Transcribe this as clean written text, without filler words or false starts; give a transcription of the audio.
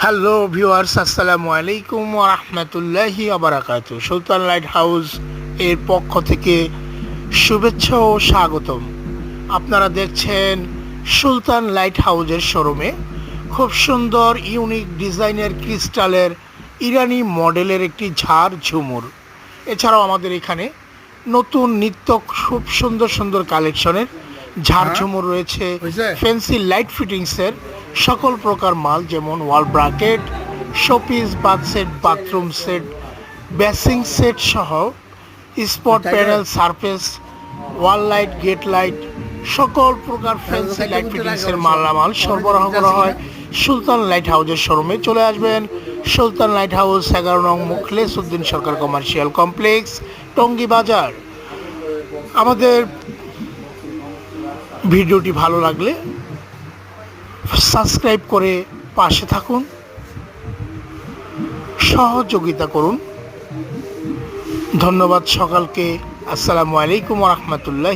Hello viewers, আসসালামু আলাইকুম ওয়া রাহমাতুল্লাহি ওয়া বারাকাতুহু। সুলতান লাইট হাউস এর পক্ষ থেকে শুভেচ্ছা ও স্বাগতম। আপনারা দেখছেন সুলতান লাইট হাউসের শোরুমে খুব সুন্দর ইউনিক ডিজাইনের ক্রিস্টালের ইরানি মডেলের একটি ঝাড় ঝুমুর। এছাড়াও আমাদের এখানে নতুন নিত্য খুব সুন্দর সুন্দর কালেকশনের ঝাড় ঝুমুর রয়েছে। ফ্যান্সি লাইট ফিটিংসের সকল প্রকার মাল, যেমন wall bracket, showpiece, bath set, bathroom set, basin set সহ spot panel, surface, wall light, gate light, সকল প্রকার ফ্যান্সি লাইট ফিটিংসের মালামাল সরবরাহ করা হয় সুলতান লাইট হাউসের শোরুমে। চলে আসবেন সুলতান লাইট হাউস, 11 নং মুখলেস উদ্দিন সরকার কমার্শিয়াল কমপ্লেক্স, টঙ্গী বাজার। আমাদের ভিডিওটি ভালো লাগলে সাবস্ক্রাইব করে পাশে থাকুন, সহযোগিতা করুন। ধন্যবাদ সকলকে। আসসালামু আলাইকুম ওয়া রাহমাতুল্লাহ।